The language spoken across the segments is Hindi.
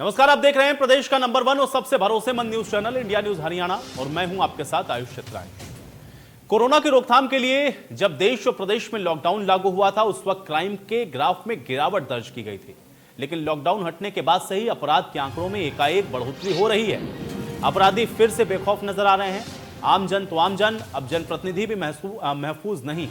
नमस्कार, आप देख रहे हैं प्रदेश का नंबर 1 और सबसे भरोसेमंद news channel India news Haryana और मैं हूं आपके साथ आयुष चित्रांश। कोरोना की रोकथाम के लिए जब देश और प्रदेश में लॉकडाउन लागू हुआ था उस वक्त क्राइम के ग्राफ में गिरावट दर्ज की गई थी, लेकिन लॉकडाउन हटने के बाद से ही अपराध के आंकड़ों में एकाएक बढ़ोतरी हो रही है। अपराधी फिर से बेखौफ नजर आ रहे हैं। आमजन तो आमजन, अब जनप्रतिनिधि भी महफूज नहीं।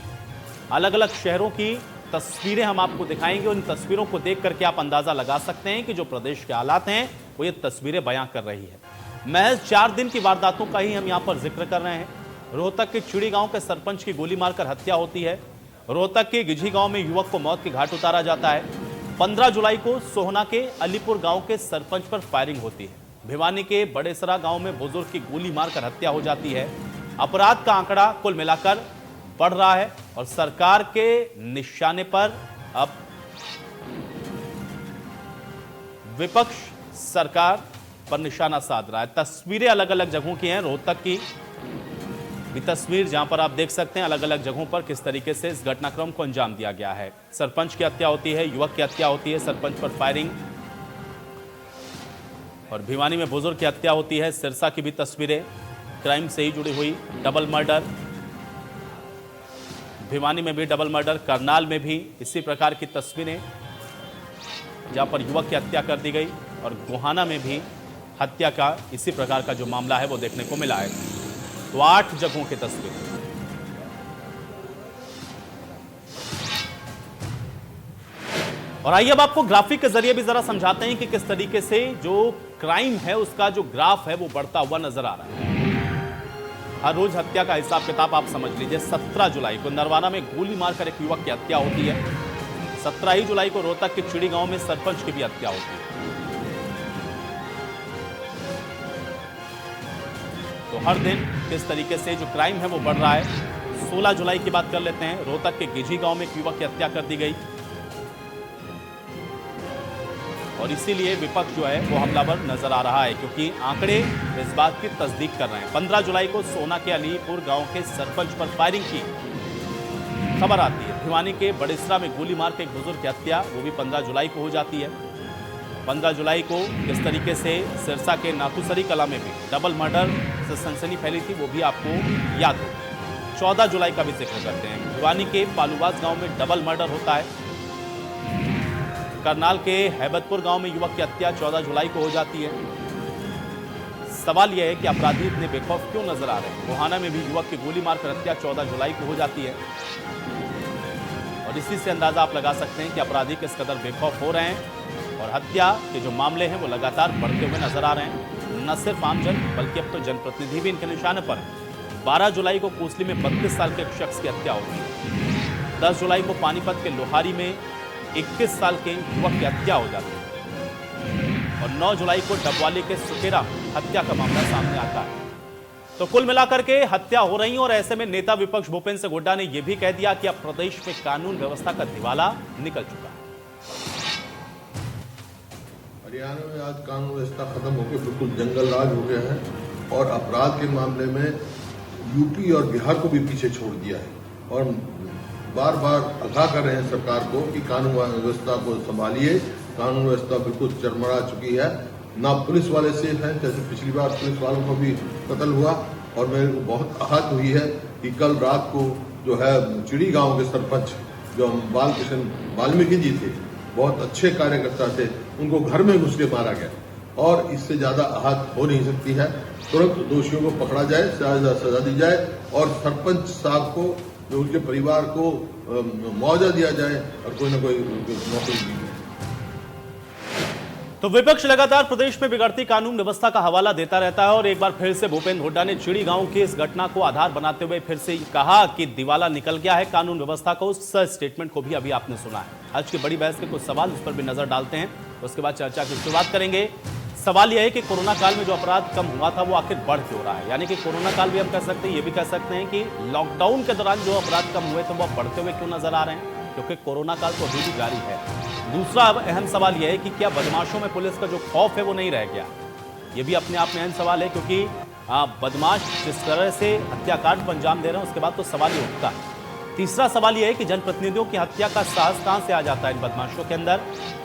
अलग अलग शहरों की तस्वीरें हम आपको दिखाएंगे। उन तस्वीरों को देख करके आप अंदाजा लगा सकते हैं कि जो प्रदेश के हालात हैं वो ये तस्वीरें बयां कर रही है। महज 4 दिन की वारदातों का ही हम यहां पर जिक्र कर रहे हैं। रोहतक के चिड़ी गांव के सरपंच की गोली मारकर हत्या होती है। रोहतक के गिझी गांव में युवक को मौत के घाट उतारा जाता है। 15 जुलाई को सोहना के अलीपुर गांव के सरपंच पर फायरिंग होती है। भिवानी के बड़ेसरा गांव में बुजुर्ग की गोली मारकर हत्या हो जाती है। अपराध का आंकड़ा कुल मिलाकर बढ़ रहा है और सरकार के निशाने पर अब विपक्ष सरकार पर निशाना साध रहा है। तस्वीरें अलग अलग जगहों की हैं। रोहतक की भी तस्वीर जहां पर आप देख सकते हैं अलग अलग जगहों पर किस तरीके से इस घटनाक्रम को अंजाम दिया गया है। सरपंच की हत्या होती है, युवक की हत्या होती है, सरपंच पर फायरिंग, और भिवानी में बुजुर्ग की हत्या होती है। सिरसा की भी तस्वीरें क्राइम से ही जुड़ी हुई, डबल मर्डर, भिवानी में भी डबल मर्डर, करनाल में भी इसी प्रकार की तस्वीरें जहां पर युवक की हत्या कर दी गई, और गोहाना में भी हत्या का इसी प्रकार का जो मामला है वो देखने को मिला है। तो 8 जगहों की तस्वीरें। और आइए अब आपको ग्राफिक के जरिए भी जरा समझाते हैं कि किस तरीके से जो क्राइम है उसका जो ग्राफ है वो बढ़ता हुआ नजर आ रहा है। हर रोज हत्या का हिसाब किताब आप समझ लीजिए। 17 जुलाई को नरवाना में गोली मारकर एक युवक की हत्या होती है। 17 ही जुलाई को रोहतक के चिड़ी गांव में सरपंच की भी हत्या होती है। तो हर दिन किस तरीके से जो क्राइम है वो बढ़ रहा है। 16 जुलाई की बात कर लेते हैं। रोहतक के गिझी गांव में एक युवक की हत्या कर दी गई और इसीलिए विपक्ष जो है वो हमलावर नजर आ रहा है, क्योंकि आंकड़े इस बात की तस्दीक कर रहे हैं। 15 जुलाई को सोहना के अलीपुर गांव के सरपंच पर फायरिंग की खबर आती है। भिवानी के बड़ेसरा में गोली मार के एक बुजुर्ग की हत्या, वो भी 15 जुलाई को हो जाती है। 15 जुलाई को किस तरीके से सिरसा के नाथुसरी कला में भी डबल मर्डर से सनसनी फैली थी वो भी आपको याद हो। 14 जुलाई का भी जिक्र करते हैं। भिवानी के पालूवास गांव में डबल मर्डर होता है। करनाल के हैबतपुर गांव में युवक की हत्या 14 जुलाई को हो जाती है। सवाल यह है कि अपराधी इतने बेखौफ क्यों नजर आ रहे हैं। गोहाना में भी युवक की गोली मारकर हत्या 14 जुलाई को हो जाती है और इसी से अंदाजा आप लगा सकते हैं कि अपराधी किस कदर बेखौफ हो रहे हैं और हत्या के जो मामले हैं वो लगातार बढ़ते हुए नजर आ रहे हैं। न सिर्फ आमजन बल्कि अब तो जनप्रतिनिधि भी इनके निशाने पर है। 12 जुलाई को कोसली में 32 साल के एक शख्स की हत्या होती है। 10 जुलाई को पानीपत के लोहारी में 21 साल के युवक की हत्या हो जाती है और 9 जुलाई को डबवाली के सुकेरा हत्या का मामला सामने आता है। तो कुल मिलाकर के हत्या हो रही है और ऐसे में नेता विपक्ष भूपेंद्र सिंह हुड्डा ने यह भी कह दिया कि अब प्रदेश में कानून व्यवस्था का दिवाला निकल चुका है। हरियाणा में आज कानून व्यवस्था खत्म होकर बिल्कुल जंगल राज हो गया है और अपराध के मामले में यूपी और बिहार को भी पीछे छोड़ दिया है और बार बार आगाह कर रहे हैं सरकार को कि कानून व्यवस्था को संभालिए। कानून व्यवस्था बिल्कुल चरमरा चुकी है। ना पुलिस वाले सेफ हैं, जैसे पिछली बार पुलिस वालों को भी कत्ल हुआ और मेरे को बहुत आहत हुई है कि कल रात को जो है चिड़ी गांव के सरपंच जो बालकृष्ण वाल्मीकि जी थे, बहुत अच्छे कार्यकर्ता थे, उनको घर में घुस के मारा गया और इससे ज्यादा आहत हो नहीं सकती है। तुरंत दोषियों को पकड़ा जाए, सजा दी जाए और सरपंच साहब को जो उनके परिवार को मुआवजा दिया जाए और कोई ना कोई नौकरी दी जाए। तो विपक्ष लगातार प्रदेश में बिगड़ती कानून व्यवस्था का हवाला देता रहता है और एक बार फिर से भूपेंद्र हुड्डा ने चिड़ी गांव की इस घटना को आधार बनाते हुए फिर से कहा कि दिवाला निकल गया है कानून व्यवस्था का। उस स्टेटमेंट को भी अभी आपने सुना है। आज की बड़ी बहस के कुछ सवाल उस पर भी नजर डालते हैं, उसके बाद चर्चा की शुरुआत करेंगे। सवाल यह है कि कोरोना काल में जो अपराध कम हुआ था वो आखिर बढ़ क्यों रहा है। यानी कि कोरोना काल भी हम कह सकते हैं, ये भी कह सकते हैं कि लॉकडाउन के दौरान जो अपराध कम हुए थे वो बढ़ते हुए क्यों नजर आ रहे हैं, क्योंकि कोरोना काल तो अभी भी जारी है। दूसरा अहम सवाल यह है कि क्या बदमाशों में पुलिस का जो खौफ है वो नहीं रह गया। ये भी अपने आप में अहम सवाल है, क्योंकि बदमाश जिस तरह से हत्याकांड को अंजाम दे रहे हैं उसके बाद तो सवाल ही उठता है। तीसरा सवाल यह है कि जनप्रतिनिधियों की हत्या का साहस कहां से आ जाता है इन बदमाशों के अंदर।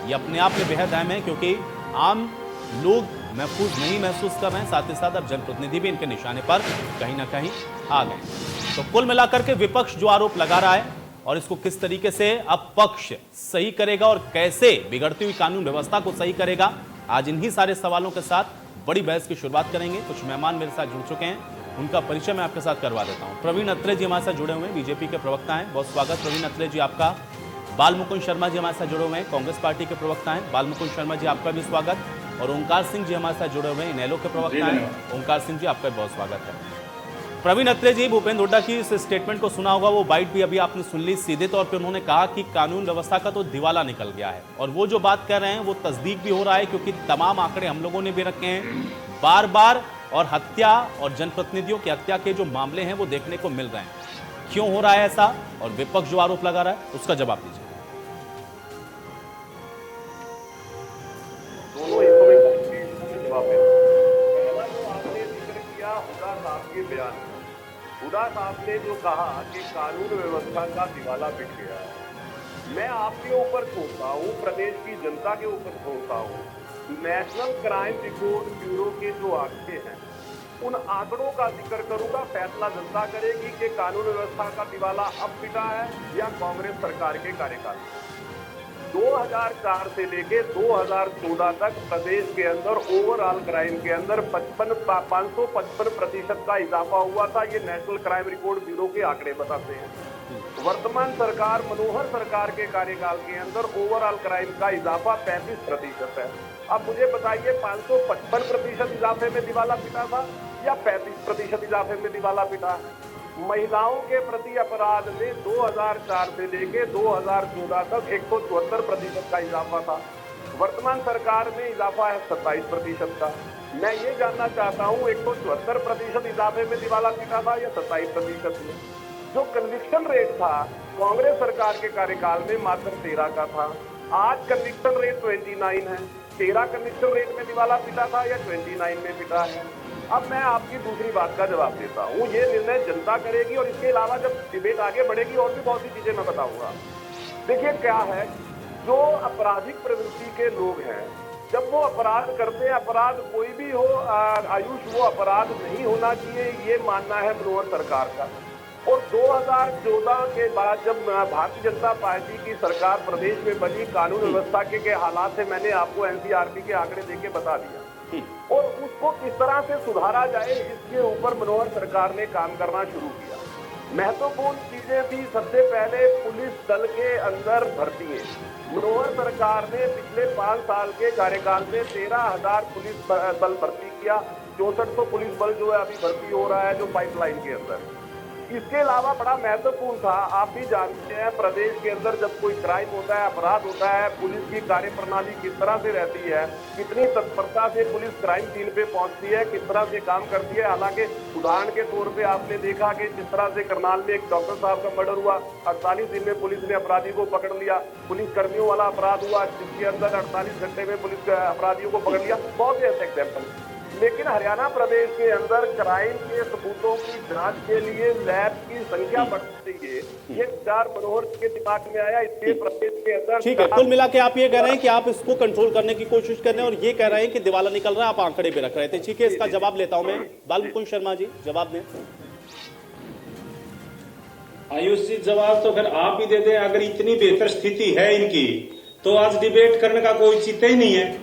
ये अपने आप में बेहद अहम है, क्योंकि आम लोग महफूज नहीं महसूस कर रहे हैं। साथ ही साथ अब जनप्रतिनिधि भी इनके निशाने पर कहीं ना कहीं आ गए। तो कुल मिलाकर के विपक्ष जो आरोप लगा रहा है और इसको किस तरीके से अब पक्ष सही करेगा और कैसे बिगड़ती हुई कानून व्यवस्था को सही करेगा, आज इन्हीं सारे सवालों के साथ बड़ी बहस की शुरुआत करेंगे। कुछ मेहमान मेरे साथ जुड़ चुके हैं, उनका परिचय मैं आपके साथ करवा देता हूं। प्रवीण अत्रे जी हमारे साथ जुड़े हुए हैं, बीजेपी के प्रवक्ता हैं, बहुत स्वागत प्रवीण अत्रे जी आपका। बालमुकुंद शर्मा जी हमारे साथ जुड़े हुए हैं, कांग्रेस पार्टी के प्रवक्ता हैं, बालमुकुंद शर्मा जी आपका भी स्वागत। और ओंकार सिंह जी हमारे साथ जुड़े हुए हैं, इनेलो के प्रवक्ता हैं, ओंकार सिंह जी आपका बहुत स्वागत है। प्रवीण अत्रे जी, भूपेंद्र हुड्डा की इस स्टेटमेंट को सुना होगा, वो बाइट भी अभी आपने सुन ली। सीधे तौर पे उन्होंने कहा कि कानून व्यवस्था का तो दिवाला निकल गया है, और वो जो बात कर रहे हैं वो तस्दीक भी हो रहा है, क्योंकि तमाम आंकड़े हम लोगों ने भी रखे हैं बार बार, और हत्या और जनप्रतिनिधियों की हत्या के जो मामले हैं वो देखने को मिल रहे हैं। क्यों हो रहा है ऐसा, और विपक्ष जो आरोप लगा रहा है उसका जवाब दीजिए। दोनों इंफॉर्मेशन जवाब दें। पहला जो आपने जिक्र किया हुड्डा साहब के बयान, हुड्डा साहब ने जो कहा कि कानून व्यवस्था का दिवाला पिट गया है, मैं आपके ऊपर छोड़ता हूँ, प्रदेश की जनता के ऊपर छोड़ता हूँ। नेशनल क्राइम रिकॉर्ड ब्यूरो के जो आंकड़े हैं उन आंकड़ों का जिक्र करूंगा। फैसला जनता करेगी कि कानून व्यवस्था का दिवाला अब पिटा है या कांग्रेस सरकार के कार्यकाल। 2004 से लेके 2014 तक प्रदेश के अंदर ओवरऑल क्राइम के अंदर 555% का इजाफा हुआ था। ये नेशनल क्राइम रिकॉर्ड ब्यूरो के आंकड़े बताते हैं। वर्तमान सरकार मनोहर सरकार के कार्यकाल के अंदर ओवरऑल क्राइम का इजाफा 35% है। अब मुझे बताइए, 555% इजाफे में दिवाला पिटा था या 35% इजाफे में दिवाला पिटा? महिलाओं के प्रति अपराध में 2004 से लेके 2014 तक 174% का इजाफा था। वर्तमान सरकार में इजाफा है 27% का। मैं ये जानना चाहता हूँ, 174% इजाफे में दिवाला पीटा था या 27% में? जो कन्विक्शन रेट था कांग्रेस सरकार के कार्यकाल में मात्र 13 का था, आज कन्विक्शन रेट 29 है। 13 कन्विक्शन रेट में दिवाला पीटा था या 29 में पीटा है? अब मैं आपकी दूसरी बात का जवाब देता हूँ। ये निर्णय जनता करेगी और इसके अलावा जब डिबेट आगे बढ़ेगी और भी बहुत सी चीजें मैं बताऊंगा। देखिए क्या है, जो आपराधिक प्रवृत्ति के लोग हैं, जब वो अपराध करते हैं, अपराध कोई भी हो आयुष, वो अपराध नहीं होना चाहिए, ये मानना है मनोहर सरकार का। और 2014 के बाद जब भारतीय जनता पार्टी की सरकार प्रदेश में बनी, कानून व्यवस्था के हालात से मैंने आपको एनसीआरबी के आंकड़े देके बता दिया, और उसको किस तरह से सुधारा जाए इसके ऊपर मनोहर सरकार ने काम करना शुरू किया। महत्वपूर्ण चीजें थी, सबसे पहले पुलिस दल के अंदर भर्ती है। मनोहर सरकार ने पिछले 5 साल के कार्यकाल में 13,000 पुलिस बल भर्ती किया। 6400 पुलिस बल जो है अभी भर्ती हो रहा है, जो पाइपलाइन के अंदर। इसके अलावा बड़ा महत्वपूर्ण था, आप भी जानते हैं, प्रदेश के अंदर जब कोई क्राइम होता है, अपराध होता है, पुलिस की कार्यप्रणाली किस तरह से रहती है, कितनी तत्परता से पुलिस क्राइम सीन पे पहुंचती है, किस तरह से काम करती है। हालांकि उदाहरण के तौर पे आपने देखा कि जिस तरह से करनाल में एक डॉक्टर साहब का मर्डर हुआ, 48 दिन में पुलिस ने अपराधी को पकड़ लिया। पुलिस कर्मियों वाला अपराध हुआ जिसके अंदर 48 घंटे में पुलिस अपराधियों को पकड़ लिया। बहुत से ऐसे एग्जाम्पल। लेकिन हरियाणा प्रदेश के अंदर क्राइम के सबूतों की जांच के लिए लैब की संख्या बढ़ती है, ये विचार मनोहर के दिमाग में आया। इसलिए प्रदेश के अंदर ठीक है, कुल मिला के आप ये कह रहे हैं कि आप इसको कंट्रोल करने की कोशिश कर रहे हैं, और ये कह रहे हैं कि दिवाला निकल रहा है, आप आंकड़े भी रख रहे थे। ठीक है, इसका जवाब लेता हूं मैं। बालमुकुंद शर्मा जी जवाब दें। आयुष जी जवाब तो फिर आप ही दे दें। अगर इतनी बेहतर स्थिति है इनकी, तो आज डिबेट करने का कोई चिंता ही नहीं है।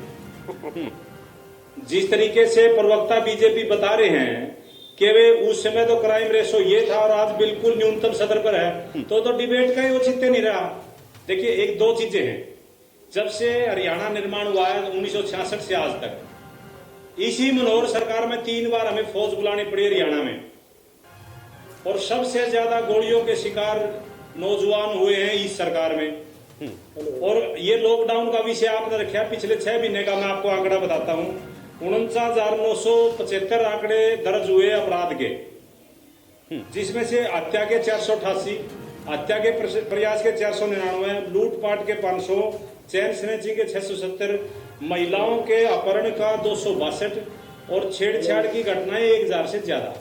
जिस तरीके से प्रवक्ता बीजेपी बता रहे हैं कि वे उस समय तो क्राइम रेशो ये था और आज बिल्कुल न्यूनतम सदर पर है, तो डिबेट का ही औचित्य नहीं रहा। देखिए, एक दो चीजें हैं। जब से हरियाणा निर्माण हुआ है 1966 से आज तक, इसी मनोहर सरकार में 3 बार हमें फौज बुलानी पड़ी हरियाणा में, और सबसे ज्यादा गोलियों के शिकार नौजवान हुए हैं इस सरकार में। और ये लॉकडाउन का विषय आपने रखा, पिछले 6 महीने का मैं आपको आंकड़ा बताता हूं। 49,975 आंकड़े दर्ज हुए अपराध के, जिसमें से हत्या के 488, हत्या के प्रयास के 499, लूटपाट के 500, चैन स्नैचिंग के 670, महिलाओं के अपहरण का 262 और छेड़छाड़ की घटनाएं 1000 से ज्यादा।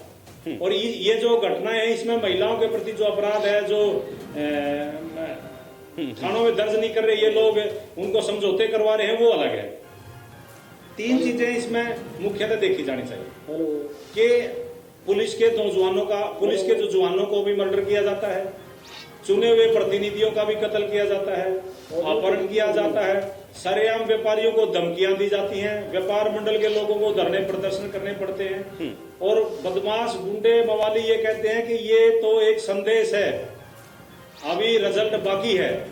और ये जो घटनाएं हैं, इसमें महिलाओं के प्रति जो अपराध है, जो थानों में दर्ज नहीं कर रहे ये लोग, उनको समझौते करवा रहे हैं, वो अलग है। तीन चीजें इसमें मुख्यतः देखी जानी चाहिए कि पुलिस के जो जवानों को भी मर्डर किया जाता है, चुने हुए प्रतिनिधियों का भी कत्ल किया जाता है, अपहरण किया जाता है, सरेआम व्यापारियों को धमकियां दी जाती हैं, व्यापार मंडल के लोगों को धरने प्रदर्शन करने पड़ते हैं, और बदमाश गुंडे मवाली ये कहते हैं कि ये तो एक संदेश है, अभी रिजल्ट बाकी है,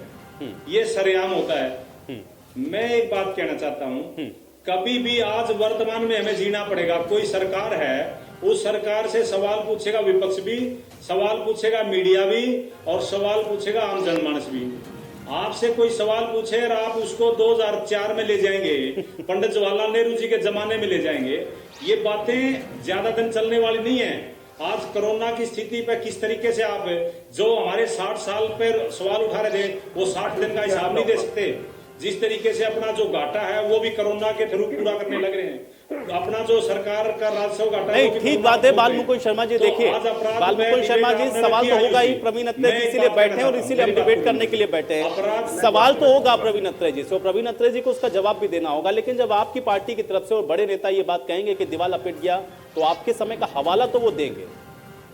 ये सरेआम होता है। मैं एक बात कहना चाहता हूं, कभी भी आज वर्तमान में हमें जीना पड़ेगा। कोई सरकार है, उस सरकार से सवाल पूछेगा विपक्ष भी, सवाल पूछेगा मीडिया भी, और सवाल पूछेगा आम जनमानस भी। आपसे कोई सवाल पूछे और आप उसको 2004 में ले जाएंगे, पंडित जवाहरलाल नेहरू जी के जमाने में ले जाएंगे, ये बातें ज्यादा दिन चलने वाली नहीं है। आज कोरोना की स्थिति पे किस तरीके से आप जो हमारे 60 साल पर सवाल उठा रहे थे, वो 60 दिन का हिसाब नहीं दे सकते। जिस तरीके से अपना जो घाटा है वो भी कोरोना के थ्रू पूरा करने लग रहे हैं। अपना जो सरकार का राजस्व घाटा नहीं, ठीक बात है बालमुकुंद शर्मा जी। देखिए बालमुकुंद शर्मा जी, सवाल तो होगा ही, प्रवीण अत्रे जी इसीलिए बैठे हैं और इसीलिए हम डिबेट करने के लिए बैठे हैं। सवाल तो होगा प्रवीण अत्रे जी से, प्रवीण अत्रे जी को उसका जवाब भी देना होगा। लेकिन जब आपकी पार्टी की तरफ से और बड़े नेता ये बात कहेंगे कि दीवार लपेट गया, तो आपके समय का हवाला तो वो देंगे,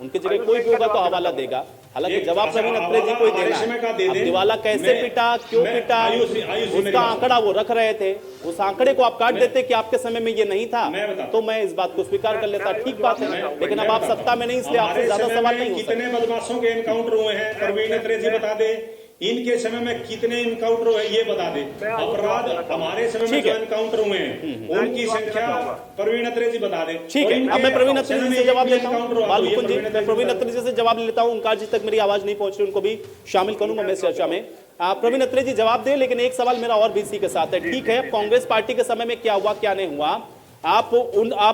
उनकी जगह कोई भी होगा तो हवाला देगा। हालांकि जवाब प्रवीण अत्रे जी को ही देना है। अब दिवाला कैसे पिटा, क्यों पिटा, उसका आंकड़ा वो रख रहे थे, उस आंकड़े को आप काट देते कि आपके समय में ये नहीं था, तो मैं इस बात को स्वीकार कर लेता, ठीक बात है। लेकिन अब आप सत्ता में नहीं, इसलिए आपसे ज्यादा सवाल नहीं हो सकते। कितने बदमाशों के एनकाउंटर हुए हैं प्रवीण अत्रे जी बता दे, इनके समय में कितने इनकाउंटर हुए ये बता दे। अपराध हमारे समय में जो इनकाउंटर हुए हैं उनकी संख्या प्रवीण अत्रे जी बता दे। ठीक है, अब मैं प्रवीण अत्रे जी से जवाब लेता हूँ। बालमुकुंद जी, मैं प्रवीण अत्रे जी से जवाब लेता हूँ। ओंकार जी तक मेरी आवाज नहीं पहुंच रही, उनको भी शामिल करूंगा मैं चर्चा में। प्रवीण अत्रे जी जवाब दे, लेकिन एक सवाल मेरा और भी इसी के साथ है। ठीक है, कांग्रेस पार्टी के समय में क्या हुआ क्या नहीं हुआ, आप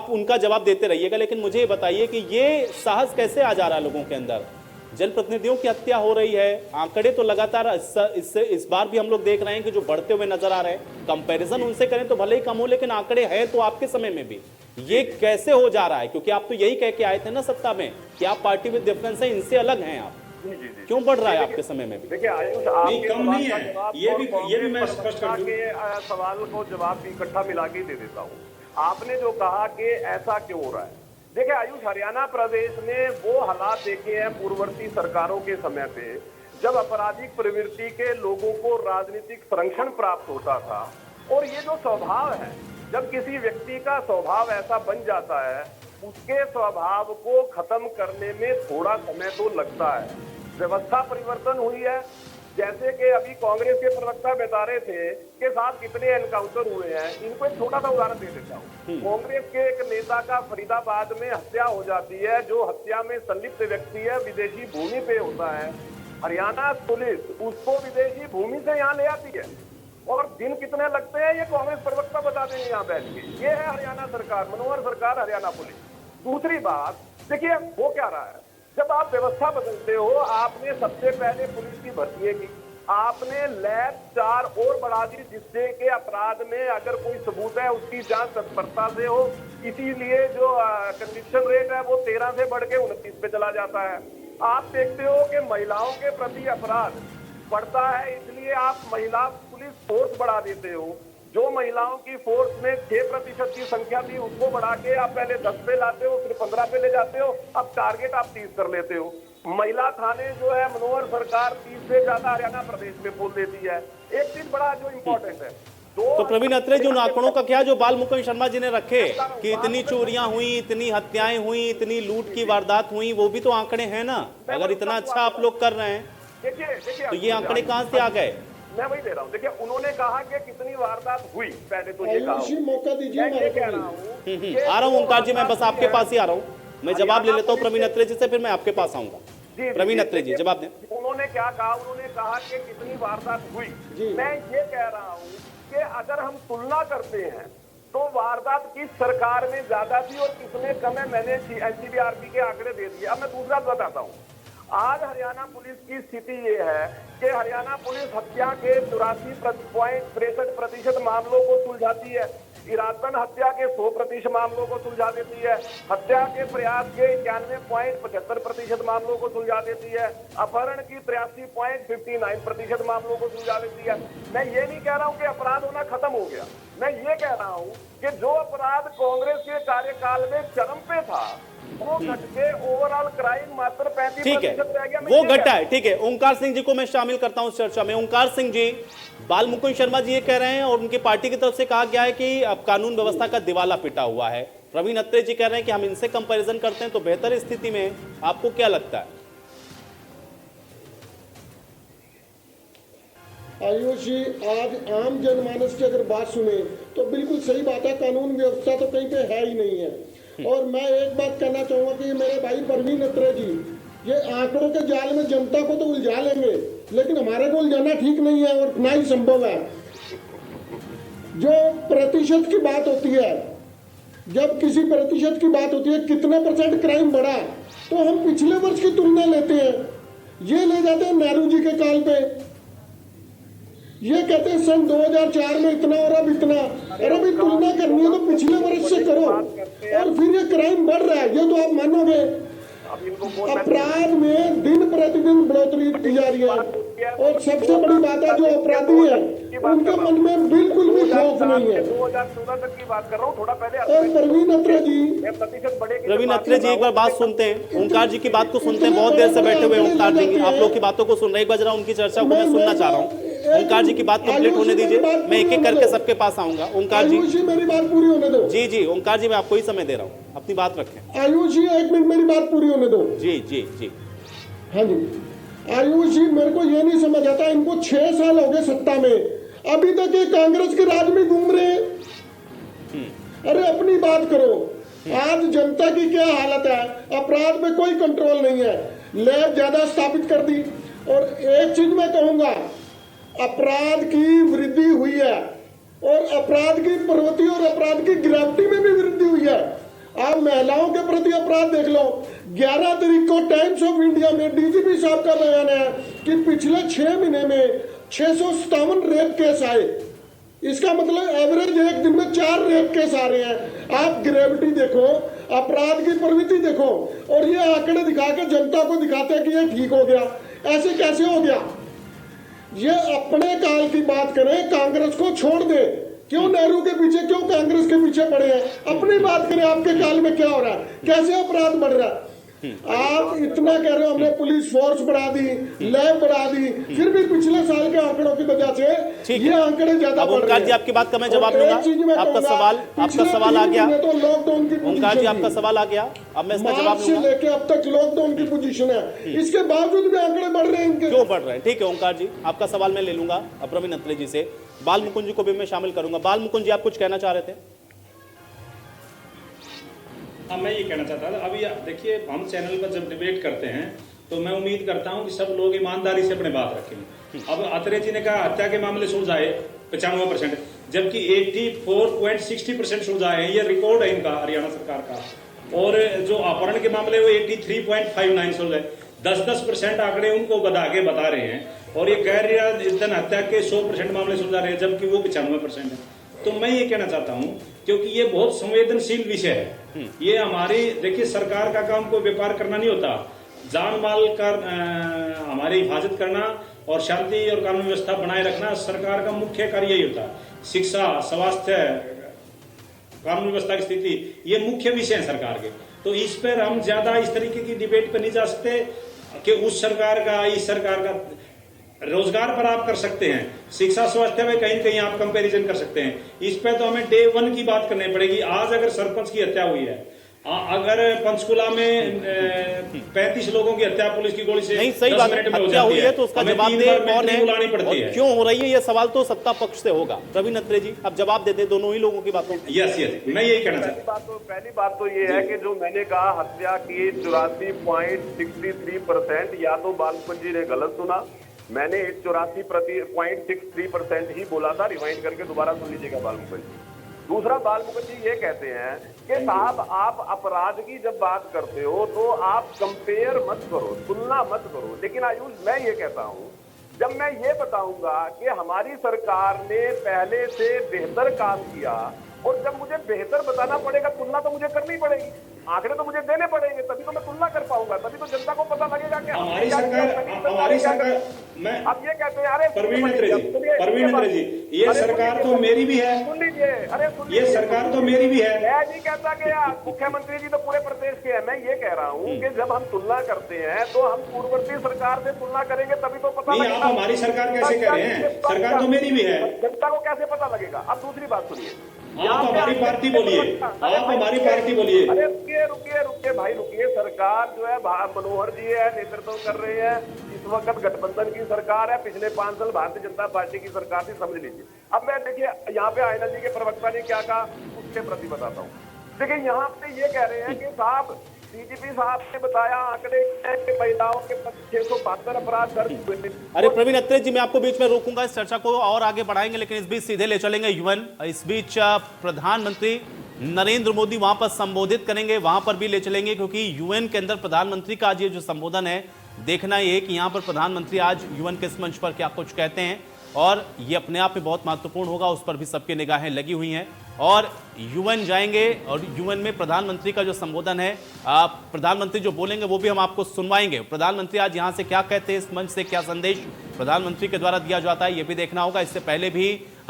उनका जवाब देते रहिएगा, लेकिन मुझे ये बताइए कि ये साहस कैसे आ जा रहा है लोगों के अंदर। जनप्रतिनिधियों की हत्या हो रही है, आंकड़े तो लगातार इस बार भी हम लोग देख रहे हैं कि जो बढ़ते हुए नजर आ रहे हैं। कंपैरिजन उनसे करें तो भले ही कम हो, लेकिन आंकड़े हैं तो आपके समय में भी। ये कैसे हो जा रहा है? क्योंकि आप तो यही कह के आए थे ना सत्ता में कि आप पार्टी विद डिफरेंस है, इनसे अलग हैं आप। क्यों बढ़ रहा है आपके समय में भी? देखिए आयुष, नहीं कम नहीं है, ये भी मैं स्पष्ट कर दूं। सवाल को जवाब भी इकट्ठा मिला के दे देता हूँ। आपने जो कहा कि ऐसा क्यों हो रहा है, देखिए आयुष, हरियाणा प्रदेश ने वो हालात देखे हैं पूर्ववर्ती सरकारों के समय पे, जब आपराधिक प्रवृत्ति के लोगों को राजनीतिक संरक्षण प्राप्त होता था। और ये जो स्वभाव है, जब किसी व्यक्ति का स्वभाव ऐसा बन जाता है, उसके स्वभाव को खत्म करने में थोड़ा समय तो लगता है। व्यवस्था परिवर्तन हुई है, जैसे कि अभी कांग्रेस के प्रवक्ता बता रहे थे कि साहब कितने एनकाउंटर हुए हैं। इनको एक छोटा सा उदाहरण दे देता हूँ। कांग्रेस के एक नेता का फरीदाबाद में हत्या हो जाती है, जो हत्या में संलिप्त व्यक्ति है विदेशी भूमि पे होता है। हरियाणा पुलिस उसको विदेशी भूमि से यहाँ ले आती है, और दिन कितने लगते हैं ये कांग्रेस प्रवक्ता बता देंगे यहाँ बैठ के। ये है हरियाणा सरकार, मनोहर सरकार, हरियाणा पुलिस। दूसरी बात देखिए वो क्या रहा है, जब आप व्यवस्था बदलते हो, आपने सबसे पहले पुलिस की भर्ती की, आपने लैब 4 और बढ़ा दी, जिससे कि अपराध में अगर कोई सबूत है उसकी जांच तत्परता से हो। इसीलिए जो कन्विक्शन रेट है वो 13 से बढ़ के 29 पे चला जाता है। आप देखते हो कि महिलाओं के प्रति अपराध बढ़ता है, इसलिए आप महिला पुलिस फोर्स बढ़ा देते हो। जो महिलाओं की फोर्स में 6% की संख्या थी उसको बढ़ा के आप पहले 10 पे लाते हो, फिर 15 पे ले जाते हो, अब टारगेट आप 30 कर लेते हो। महिला थाने जो है मनोहर सरकार 30 से ज्यादा हरियाणा प्रदेश में खोल देती है। एक चीज बड़ा जो इम्पोर्टेंट है, तो प्रवीण अत्रे जी, उन आंकड़ों का क्या जो बालमुकुंद शर्मा जी ने रखे कि इतनी चोरियां हुई, इतनी हत्याएं हुई, इतनी लूट की वारदात हुई, वो भी तो आंकड़े हैं ना। अगर इतना अच्छा आप लोग कर रहे हैं तो ये आंकड़े कहां से आ गए? मैं वही दे रहा हूँ। देखिए उन्होंने कहा कि कितनी वारदात हुई, पहले तो ये कहा, मौका दीजिए। मैं ये कह रहा हूँ आ रहा हूँ ओंकार जी, मैं बस आपके पास ही आ रहा हूँ। मैं जवाब ले लेता हूँ प्रवीण अत्रे जी से, फिर मैं आपके पास आऊंगा। प्रवीण अत्रे जी जवाब दें। उन्होंने क्या कहा, उन्होंने कहा कि कितनी वारदात हुई। मैं ये कह रहा हूँ कि अगर हम तुलना करते हैं तो वारदात किस सरकार में ज्यादा थी और किसमें कम है, मैंने एनसीबीआरपी के आंकड़े दे दिए। अब मैं दूसरा बताता हूँ। आज हरियाणा पुलिस की स्थिति ये है कि हरियाणा पुलिस हत्या के 84.63% मामलों को सुलझाती है। इरादतन हत्या के 100% मामलों को सुलझा देती है, हत्या के प्रयास के 91.75% मामलों को सुलझा देती है, अपहरण की 83.59% मामलों को सुलझा देती है। मैं ये नहीं कह रहा हूं कि अपराध होना खत्म हो गया, मैं ये कह रहा हूं कि जो अपराध कांग्रेस के कार्यकाल में चरम पे था वो घट के ओवरऑल क्राइम मात्र 35% ठीक है, रह गया। वो घटा है। ठीक है, ओंकार सिंह जी को मैं शामिल करता हूं इस चर्चा में। ओंकार सिंह जी, बाल मुकुंद शर्मा जी ये कह रहे हैं और उनकी पार्टी की तरफ से कहा गया है कि अब कानून व्यवस्था का दिवाला पिटा हुआ है। प्रवीण अत्रे जी कह रहे हैं कि हम इनसे कंपैरिजन करते हैं तो बेहतर स्थिति में। आपको क्या लगता है? आयुष जी, आज आम जनमानस की अगर बात सुने तो बिल्कुल सही बात है, कानून व्यवस्था तो कहीं पे है ही नहीं है। और मैं एक बात कहना चाहूंगा कि मेरे भाई प्रवीण अत्रे जी, ये आंकड़ों के जाल में जनता को तो उलझा लेंगे, लेकिन हमारे को उलझाना ठीक नहीं है और ना ही संभव है। जो प्रतिशत की बात होती है, जब किसी प्रतिशत की बात होती है कितने % क्राइम बढ़ा, तो हम पिछले वर्ष की तुलना लेते हैं, ये ले जाते हैं नेहरू जी के काल पे, ये कहते हैं सन 2004 में इतना और अब इतना। और अभी तुलना करनी है तो पिछले वर्ष से करो, और फिर ये क्राइम बढ़ रहा है, ये तो आप मानोगे। अपराध में दिन प्रतिदिन बढ़ोतरी की जा रही है, और सबसे बड़ी बात है जो अपराधी है उनके मन में बिल्कुल भी खौफ नहीं है। 2014 तक की बात कर रहा हूँ, थोड़ा पहले। और प्रवीण अत्रे जी, प्रवीण अत्रे जी एक बार बात सुनते हैं, ओंकार जी की बात को सुनते हैं। बहुत देर से बैठे हुए ओंकार जी आप लोग की बातों को सुन रहे, एक बज रहा उनकी चर्चा को मैं सुनना चाह रहा हूँ। ओंकार जी की बात कंप्लीट होने दीजिए, मैं एक एक करके सबके पास आऊंगा। ओंकार जी, मेरी बात पूरी होने दो। जी जी ओंकार जी, मैं आपको ही समय दे रहा हूँ, अपनी बात रखें। आयुष जी, एक मिनट मेरी बात पूरी होने दो। जी जी जी, हाँ जी, आयुष जी, मेरे को ये नहीं समझ आता, इनको 6 साल हो गए सत्ता में, अभी तक ये कांग्रेस के राज में घूम रहे हैं। अरे अपनी बात करो। आज जनता की क्या हालत है, अपराध पे कोई कंट्रोल नहीं है, लैब ज्यादा स्थापित कर दी। और एक चीज मैं कहूंगा, अपराध की वृद्धि हुई है और अपराध की प्रवृत्ति और अपराध की ग्रेविटी में भी वृद्धि हुई है। आप महिलाओं के प्रति अपराध देख लो। 11 तारीख को टाइम्स ऑफ इंडिया में डीजीपी साहब का बयान है कि पिछले 6 महीने में 657 रेप केस आए। इसका मतलब एवरेज एक दिन में 4 रेप केस आ रहे हैं। आप ग्रेविटी देखो, अपराध की प्रवृत्ति देखो, और ये आंकड़े दिखा के जनता को दिखाते हैं कि ये ठीक हो गया। ऐसे कैसे हो गया? ये अपने काल की बात करें, कांग्रेस को छोड़ दे। क्यों नेहरू के पीछे, क्यों कांग्रेस के पीछे पड़े हैं? अपनी बात करें, आपके काल में क्या हो रहा है, कैसे अपराध बढ़ रहा है? आप इतना कह रहे हो हमने पुलिस फोर्स बढ़ा दी, लैब बढ़ा दी, फिर भी पिछले साल के आंकड़ों की वजह से ये आंकड़े ज्यादा बढ़ रहे हैं। जी आपकी बात का मैं जवाब दूंगा। आपका सवाल आ गया तो लॉकडाउन की ओंकार जी, आपका सवाल आ गया, अब मैं इसका जवाब दूंगा। लेके अब तक लॉकडाउन की पोजीशन है, इसके बावजूद भी आंकड़े बढ़ रहे हैं इनके। क्यों बढ़ रहे हैं? ठीक है ओंकार जी, आपका सवाल मैं ले लूंगा प्रवीण अत्रे जी से। बाल मुकुंद जी को भी मैं शामिल करूंगा। बाल मुकुंद जी, आप कुछ कहना चाह रहे थे? हाँ, मैं ये कहना चाहता था, अभी देखिए हम चैनल पर जब डिबेट करते हैं तो मैं उम्मीद करता हूं कि सब लोग ईमानदारी से अपने बात रखेंगे। अब अत्रे जी ने कहा हत्या के मामले सुलझाए 95%, जबकि 84.60% सुलझाए हैं। ये रिकॉर्ड है इनका, हरियाणा सरकार का। और जो अपहरण के मामले वो 83.59 सुलझाए। 10% आंकड़े उनको बता रहे हैं, और ये कह रही है हत्या के 100% मामले सुलझा रहे हैं, जबकि वो 95% है। तो मैं ये कहना चाहता हूं, क्योंकि ये बहुत संवेदनशील विषय है। ये हमारी, देखिए सरकार का काम कोई व्यापार करना नहीं होता, जान माल का हमारी हिफाजत करना और शांति और कानून व्यवस्था बनाए रखना सरकार का मुख्य कार्य यही होता है। शिक्षा, स्वास्थ्य, कानून व्यवस्था की स्थिति, ये मुख्य विषय है सरकार के। तो इस पर हम ज्यादा इस तरीके की डिबेट पर नहीं जा सकते कि उस सरकार का, इस सरकार का। रोजगार पर आप कर सकते हैं, शिक्षा स्वास्थ्य में कहीं कहीं आप कंपैरिजन कर सकते हैं। इस पे तो हमें डे 1 की बात करनी पड़ेगी। आज अगर सरपंच की हत्या हुई है, अगर पंचकुला में 35 लोगों की हत्या पुलिस की गोली से नहीं, सही बात है, हत्या हुई है तो उसका जवाब दे कौन है और क्यों हो रही है, ये सवाल तो सत्ता पक्ष से होगा। प्रवीण अत्रे जी, आप जवाब दे दे दोनों ही लोगों की बातों। यस, मैं यही कहना चाहता हूँ। पहली बात तो ये है कि जो मैंने कहा हत्या की 84.63%, या तो बालमुकुंद जी ने गलत सुना, मैंने 84.63% ही बोला था। रिवाइंड करके दोबारा सुन लीजिएगा बालमुकुंद जी। दूसरा, बालमुकुंद जी ये कहते हैं कि साहब आप अपराध की जब बात करते हो तो आप कंपेयर मत करो, तुलना मत करो। लेकिन आयुष, मैं ये कहता हूं, जब मैं ये बताऊंगा कि हमारी सरकार ने पहले से बेहतर काम किया और जब मुझे बेहतर बताना पड़ेगा, तुलना तो मुझे करनी पड़ेगी, आंकड़े तो मुझे देने पड़ेंगे, तभी तो मैं तुलना कर पाऊंगा, तभी तो जनता को पता लगेगा कि हमारी सरकार मैं अब ये कहते हैं अरे परवीन नत्र जी ये सरकार तो मेरी भी है, सुन लीजिए, अरे ये सरकार तो मेरी भी है। मैं नहीं कहता कि मुख्यमंत्री जी तो पूरे प्रदेश के हैं, मैं ये कह रहा हूँ कि जब हम तुलना करते हैं तो हम पूर्ववर्ती सरकार से तुलना करेंगे, तभी तो पता नहीं, आप हमारी सरकार कैसे कह रहे हैं, सरकार तो मेरी भी है, जनता को कैसे पता लगेगा। अब दूसरी बात सुनिए, आप हमारी पार्टी बोलिए, आप हमारी पार्टी बोलिए। अरे रुकिए भाई रुकिए, सरकार जो है मनोहर जी है नेतृत्व कर रहे हैं, इस वक्त गठबंधन की सरकार है, पिछले 5 साल भारतीय जनता पार्टी की सरकार थी, समझ लीजिए। अब मैं देखिए यहाँ पे आईएनएल जी के प्रवक्ता ने क्या कहा उसके प्रति बताता हूँ। देखिए यहाँ पे ये कह रहे हैं कि साहब डीजीपी साहब ने बताया आंकड़े कि महिलाओं के 672 अपराध दर्ज हुए। अरे प्रवीण अत्रे जी, मैं आपको बीच में रोकूंगा, इस चर्चा को और आगे बढ़ाएंगे, लेकिन इस बीच सीधे ले चलेंगे यूएन। इस बीच प्रधानमंत्री नरेंद्र मोदी वहां पर संबोधित करेंगे, वहां पर भी ले चलेंगे, क्योंकि यूएन के अंदर प्रधानमंत्री का आज ये जो संबोधन है, देखना ये कि यहाँ पर प्रधानमंत्री आज यूएन के इस मंच पर क्या कुछ कहते हैं, और ये अपने आप में बहुत महत्वपूर्ण होगा, उस पर भी सबकी निगाहें लगी हुई हैं। और यूएन जाएंगे और यूएन में प्रधानमंत्री का जो संबोधन है, प्रधानमंत्री जो बोलेंगे वो भी हम आपको सुनवाएंगे। प्रधानमंत्री आज यहाँ से क्या कहते हैं, इस मंच से क्या संदेश प्रधानमंत्री के द्वारा दिया जाता है, ये भी देखना होगा। इससे पहले भी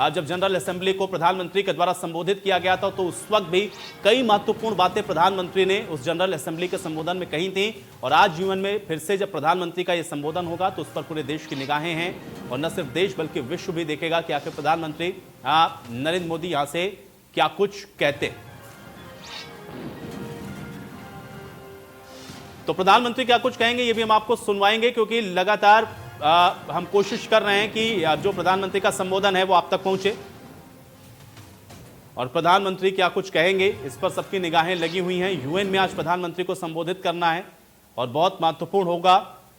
जब जनरल असेंबली को प्रधानमंत्री के द्वारा संबोधित किया गया था, तो उस वक्त भी कई महत्वपूर्ण बातें प्रधानमंत्री ने उस जनरल असेंबली के संबोधन में कही थी। और आज यूएन में फिर से जब प्रधानमंत्री का यह संबोधन होगा, तो उस पर पूरे देश की निगाहें हैं, और न सिर्फ देश बल्कि विश्व भी देखेगा कि आखिर प्रधानमंत्री नरेंद्र मोदी यहां से क्या कुछ कहते। तो प्रधानमंत्री क्या कुछ कहेंगे ये भी हम आपको सुनवाएंगे, क्योंकि लगातार हम कोशिश कर रहे हैं कि जो प्रधानमंत्री का संबोधन है वो आप तक पहुंचे, और प्रधानमंत्री क्या कुछ कहेंगे इस पर सबकी निगाहें लगी हुई हैं। यूएन में आज प्रधानमंत्री को संबोधित करना है और बहुत महत्वपूर्ण होगा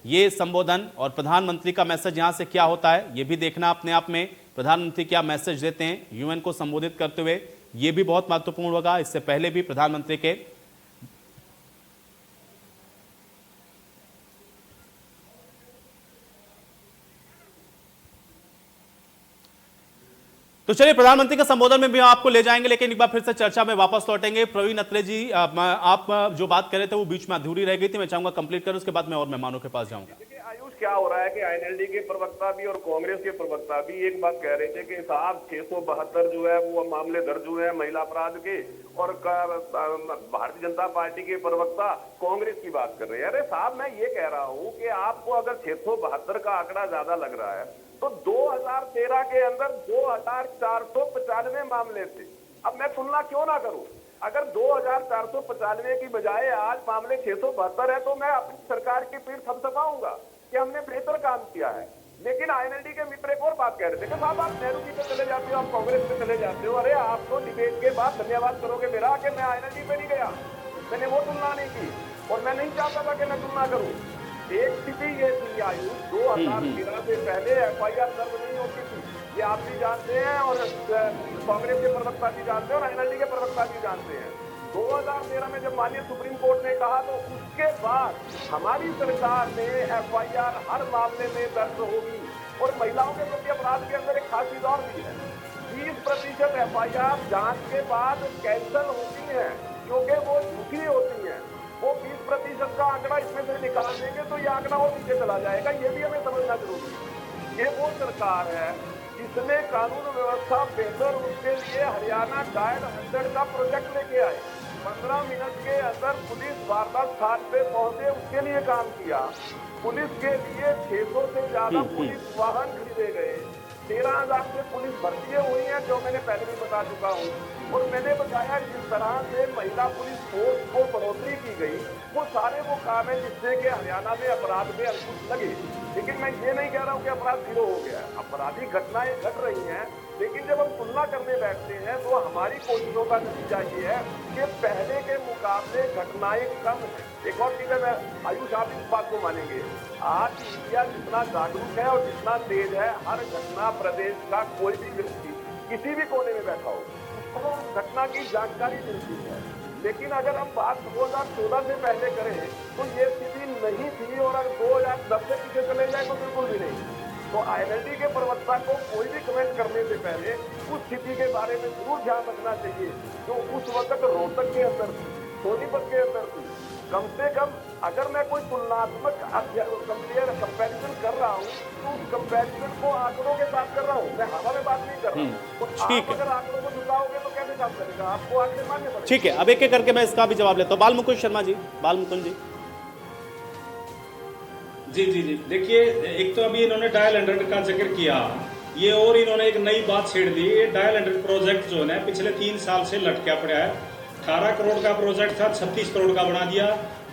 ये संबोधन, और प्रधानमंत्री का मैसेज यहां से क्या होता है ये भी देखना अपने आप में। प्रधानमंत्री क्या मैसेज देते हैं यूएन को संबोधित करते हुए, ये भी बहुत महत्वपूर्ण होगा। इससे पहले भी प्रधानमंत्री के तो चलिए प्रधानमंत्री के संबोधन में भी आपको ले जाएंगे, लेकिन एक बार फिर से चर्चा में वापस लौटेंगे। प्रवीण अत्रे जी, आप जो बात कर रहे थे वो बीच में अधूरी रह गई थी, मैं चाहूंगा कंप्लीट करें, उसके बाद मैं और मेहमानों के पास जाऊंगा। देखिए आयुष, क्या हो रहा है कि आईएनएलडी के प्रवक्ता भी और कांग्रेस के प्रवक्ता भी एक बात कह रहे थे कि साहब 672 जो है वो मामले दर्ज हुए हैं महिला अपराध के, और भारतीय जनता पार्टी के प्रवक्ता कांग्रेस की बात कर रहे हैं। अरे साहब, मैं ये कह रहा हूँ कि आपको अगर 672 का आंकड़ा ज्यादा लग रहा है, तो 2013 के अंदर 2495 मामले थे। अब मैं तुलना क्यों ना करूं? अगर 2495 की बजाय आज मामले 672 है, तो मैं अपनी सरकार की पीठ थपथपाऊंगा कि हमने बेहतर काम किया है। लेकिन आईएनएलडी के मित्र एक और बात कह रहे थे कि साहब आप नेहरू जी पे चले जाते हो, आप कांग्रेस पे चले जाते हो। अरे आप तो डिबेट के बाद धन्यवाद करोगे मेरा कि मैं आईएनएलडी पे नहीं गया, मैंने वो तुलना नहीं की, और मैं नहीं चाहता था कि मैं तुलना करूं। एक स्थिति ये थी आयुष, 2013 से पहले एफआईआर दर्ज नहीं होती थी, ये आप भी जानते हैं, और कांग्रेस के प्रवक्ता भी जानते हैं, और आईएनएलडी के प्रवक्ता भी जानते हैं। 2013 में जब माननीय सुप्रीम कोर्ट ने कहा, तो उसके बाद हमारी सरकार ने एफआईआर हर मामले में दर्ज होगी। और महिलाओं के प्रति अपराध के अंदर एक खास चीज और भी है, 20% एफआईआर जांच के बाद कैंसिल होती है, क्योंकि वो झूठी होती है। वो 20% का आंकड़ा इसमें से निकाल देंगे तो ये आंकड़ा और नीचे चला जाएगा, ये भी हमें समझना जरूरी है। ये वो सरकार है जिसने कानून व्यवस्था बेहतर, उसके लिए हरियाणा गाइड 100 का प्रोजेक्ट लेके आए। 15 मिनट के अंदर पुलिस वारदात स्थान पे पहुंचे, उसके लिए काम किया। पुलिस के लिए 600 से ज्यादा पुलिस वाहन खरीदे गए, 13,000 से पुलिस भर्तियां हुई हैं, जो मैंने पहले भी बता चुका हूँ। और मैंने बताया जिस तरह से महिला पुलिस फोर्स को बढ़ोतरी की गई, वो सारे वो काम है जिससे कि हरियाणा में अपराध में अंकुश लगे। लेकिन मैं ये नहीं कह रहा हूँ कि अपराध 0 हो गया है, अपराधी घटनाएं घट रही हैं, लेकिन जब हम तुलना करने बैठते हैं तो हमारी कोशिशों का नतीजा ये है कि पहले के मुकाबले घटनाएं कम है। एक और चीज है, आयुष आप इस बात को मानेंगे, आज इंडिया जितना जागरूक है और जितना तेज है, हर घटना प्रदेश का कोई भी व्यक्ति किसी भी कोने में बैठा हो उसको घटना की जानकारी मिलती है। लेकिन अगर हम बात 2014 से पहले करें तो ये स्थिति नहीं थी, और अगर 2010 से पीछे चले जाए तो बिल्कुल भी नहीं। तो आईएनएलडी के प्रवक्ता को कोई भी कमेंट करने से पहले उस स्थिति के बारे में जरूर ध्यान रखना चाहिए जो उस वक्त रोहतक के अंदर थी, सोनीपत के अंदर थी। कम से कम अगर मैं कोई तुलनात्मक कंपैरिजन कर रहा हूँ तो उस कंपैरिजन को आंकड़ों के साथ कर रहा हूँ, मैं हवा में बात नहीं कर रहा हूँ। तो आप अगर आंकड़ों को झुकाओगे तो कैसे काम करेगा, आपको आंकड़े मानने पड़ेंगे। ठीक है, अब एक एक करके मैं इसका भी जवाब लेता हूँ। बाल मुकुंद शर्मा जी, बाल मुकुंद जी। जी, देखिए, एक तो अभी इन्होंने डायल 100 का जिक्र किया, ये और इन्होंने एक नई बात छेड़ दी। ये डायल 100 प्रोजेक्ट जो है पिछले 3 साल से लटका पड़ा है। 18 करोड़ का प्रोजेक्ट था, 36 करोड़ का बना दिया।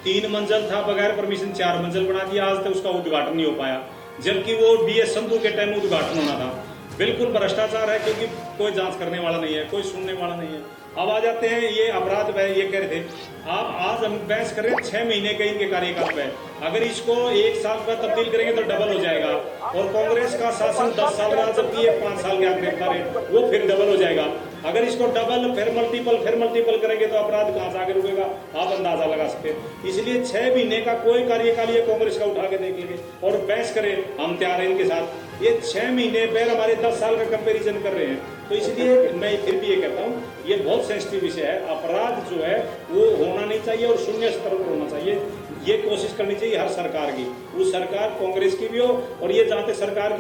3 मंजिल था, बगैर परमिशन 4 मंजिल बना दिया। आज तक उसका उद्घाटन नहीं हो पाया, जबकि वो बीएस संधू के टाइम उद्घाटन होना था। बिल्कुल भ्रष्टाचार है, क्योंकि कोई जांच करने वाला नहीं है, कोई सुनने वाला नहीं है। अब आ जाते हैं ये अपराध, ये कह रहे थे आप, आज हम बहस कर रहे हैं 6 महीने के इनके कार्यकाल पे। अगर इसको 1 साल में तब्दील करेंगे तो डबल हो जाएगा। और कांग्रेस का शासन 10 साल रहा, जबकि ये 5 साल के आखिर था, वो फिर डबल हो जाएगा। अगर इसको डबल फिर मल्टीपल करेंगे तो अपराध कहां से आगे रुकेगा, आप अंदाजा लगा सकते हैं। इसलिए 6 महीने का कोई कार्यकाल ये कांग्रेस का उठा के देख लेंगे और बहस करें, हम तैयार हैं इनके साथ। ये 6 महीने पर हमारे 10 साल का कंपेरिजन कर रहे हैं, तो इसलिए मैं फिर भी ये कहता हूँ ये बहुत सेंसिटिव विषय है। अपराध जो है वो होना नहीं चाहिए और शून्य स्तर पर होना चाहिए। ये कोशिश करनी चाहिए हर सरकार की, वो सरकार कांग्रेस की भी हो। और ये जहाँ तक सरकार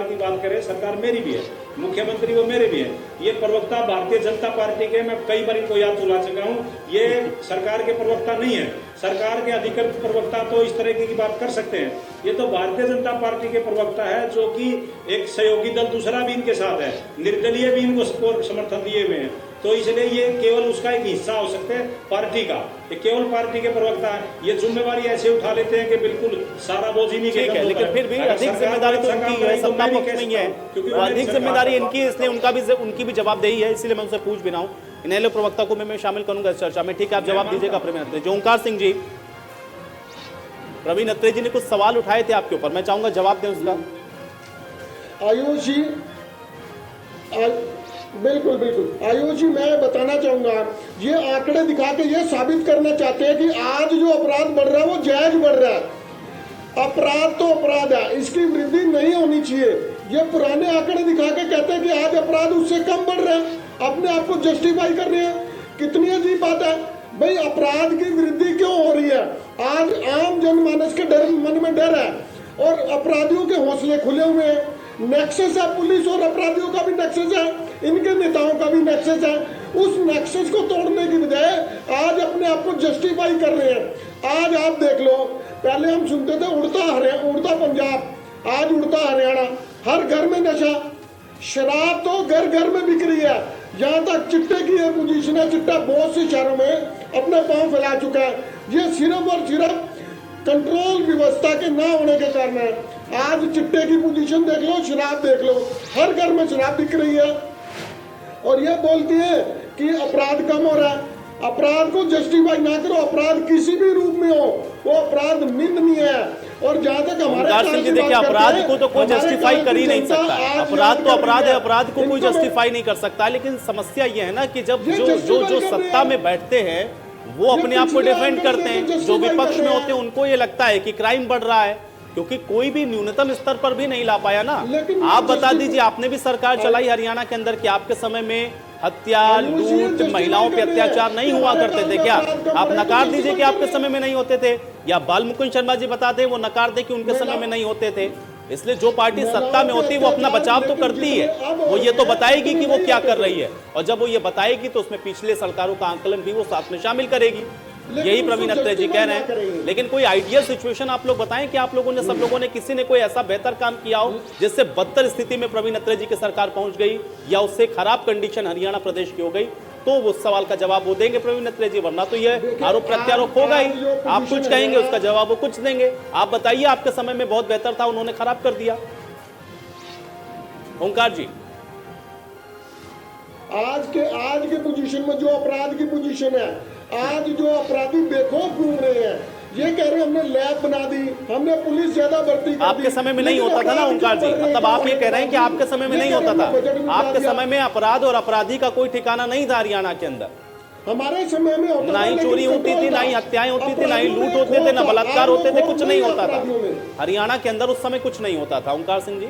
की बात करें, सरकार मेरी भी है, मुख्यमंत्री वो मेरे भी हैं। ये प्रवक्ता भारतीय जनता पार्टी के, मैं कई बार इनको याद दिला चुका हूँ, ये सरकार के प्रवक्ता नहीं है। सरकार के अधिकृत प्रवक्ता तो इस तरह की बात कर सकते हैं, ये तो भारतीय जनता पार्टी के प्रवक्ता है, जो कि एक सहयोगी दल दूसरा भी इनके साथ है, निर्दलीय भी इनको सपोर्ट समर्थन दिए हुए हैं। तो इसलिए ये केवल उसका एक हिस्सा हो सकते हैं पार्टी का, ये केवल पार्टी के प्रवक्ता है। ये जिम्मेवारी ऐसे उठा लेते हैं कि बिल्कुल सारा बोझ ही नहीं ठीक है, लेकिन फिर भी अधिक जिम्मेदारी तो उनकी है, सत्ता पक्ष नहीं है, क्योंकि अधिक जिम्मेदारी इनकी, इसलिए उनकी भी जवाबदेही है। इसलिए मैं उनसे पूछ भी रहा हूँ। इनेलो प्रवक्ता को मैं शामिल करूंगा इस चर्चा में। ठीक है, आप जवाब दीजिएगा प्रवीण अत्रे जी। ओंकार सिंह जी, प्रवीण अत्रे जी ने कुछ सवाल उठाए थे आपके ऊपर, मैं चाहूंगा जवाब दें उसका। आयुष जी, बिल्कुल आयुष जी, मैं बताना चाहूंगा, ये आंकड़े दिखा के ये साबित करना चाहते हैं कि आज जो अपराध बढ़ रहा है वो जायज बढ़ रहा है। अपराध तो अपराध है, इसकी वृद्धि नहीं होनी चाहिए। ये पुराने आंकड़े दिखा के कहते हैं कि आज अपराध उससे कम बढ़ रहा है, अपने आप को जस्टिफाई कर रहे हैं। कितनी अजीब बात है भाई, अपराध की वृद्धि क्यों हो रही है? आज आम जनमानस के मन में डर है और अपराधियों के हौसले खुले हुए हैं। नेक्सस है, पुलिस और अपराधियों का भी नेक्सस है, इनके नेताओं का भी नेक्सस है। उस नेक्सस को तोड़ने की बजाय आज अपने आप को जस्टिफाई कर रहे हैं। आज आप देख लो, पहले हम सुनते थे उड़ता पंजाब, आज उड़ता हरियाणा। हर घर में नशा, शराब तो घर घर में बिक रही है। यहाँ तक चिट्टे की ये पोजीशन है, चिट्टा बहुत से शहरों में अपना पांव फैला चुका है। ये सिर्फ और सिर्फ कंट्रोल व्यवस्था के ना होने के कारण है। आज चिट्टे की पोजीशन देख लो, शराब देख लो, हर घर में शराब बिक रही है। और ये बोलती है कि अपराध कम हो रहा है। अपराध को जस्टिफाई ना करो, अपराध किसी भी रूप में हो वो अपराध निंदनीय है। और जहाँ तक हमारे देखिए, अपराध को तो कोई जस्टिफाई कर ही नहीं सकता। अपराध तो अपराध है, अपराध को कोई जस्टिफाई नहीं कर सकता। लेकिन समस्या ये है ना कि जब जो सत्ता में बैठते हैं वो अपने आप को डिफेंड करते हैं, जो विपक्ष में होते हैं उनको ये लगता है कि क्राइम बढ़ रहा है, क्योंकि कोई भी न्यूनतम स्तर पर भी नहीं ला पाया ना। आप बता दीजिए, आपने भी सरकार चलाई हरियाणा के अंदर, कि आपके समय में हत्या, लूट, महिलाओं पे अत्याचार नहीं हुआ करते थे क्या? आप नकार दीजिए कि आपके समय में नहीं होते थे, या बाल मुकुंद शर्मा जी बताते वो नकार दे कि उनके समय में नहीं होते थे। इसलिए जो पार्टी सत्ता में होती है वो अपना बचाव तो करती है, वो ये तो बताएगी कि वो क्या कर रही है, और जब वो ये बताएगी तो उसमें पिछले सरकारों का आंकलन भी वो साथ में शामिल करेगी। यही प्रवीण अत्रे जी कह रहे हैं। लेकिन कोई आइडियल सिचुएशन आप लोग बताएं कि आप लोगों ने, सब लोगों ने, किसी ने कोई ऐसा बेहतर काम किया हो जिससे बदतर स्थिति में प्रवीण अत्रे जी की सरकार पहुंच गई, या उससे खराब कंडीशन हरियाणा प्रदेश की हो गई, तो उस सवाल का जवाब वो देंगे प्रवीण अत्रे जी, वरना तो ये आरोप प्रत्यारोप होगा ही। आप कुछ कहेंगे, उसका जवाब वो कुछ देंगे। आप बताइए, आपके समय में बहुत बेहतर था, उन्होंने खराब कर दिया। ओंकार जी, आज के पोजीशन में जो अपराध की पोजीशन है, आज जो अपराधी बेखौफ घूम रहे हैं, ये कह रहे हैं हमने लैब बना दी, हमने पुलिस ज्यादा भर्ती कर दी। आपके समय में नहीं होता था ना ओंकार जी, मतलब आप ये कह रहे हैं कि आपके समय में नहीं होता था। आपके समय में अपराध और अपराधी का कोई ठिकाना नहीं था हरियाणा के अंदर। हमारे समय में ना ही चोरी होती थी, ना ही हत्याएं होती थी, ना ही लूट होते थे, ना बलात्कार होते थे, कुछ नहीं होता था हरियाणा के अंदर उस समय, कुछ नहीं होता था। ओंकार सिंह जी,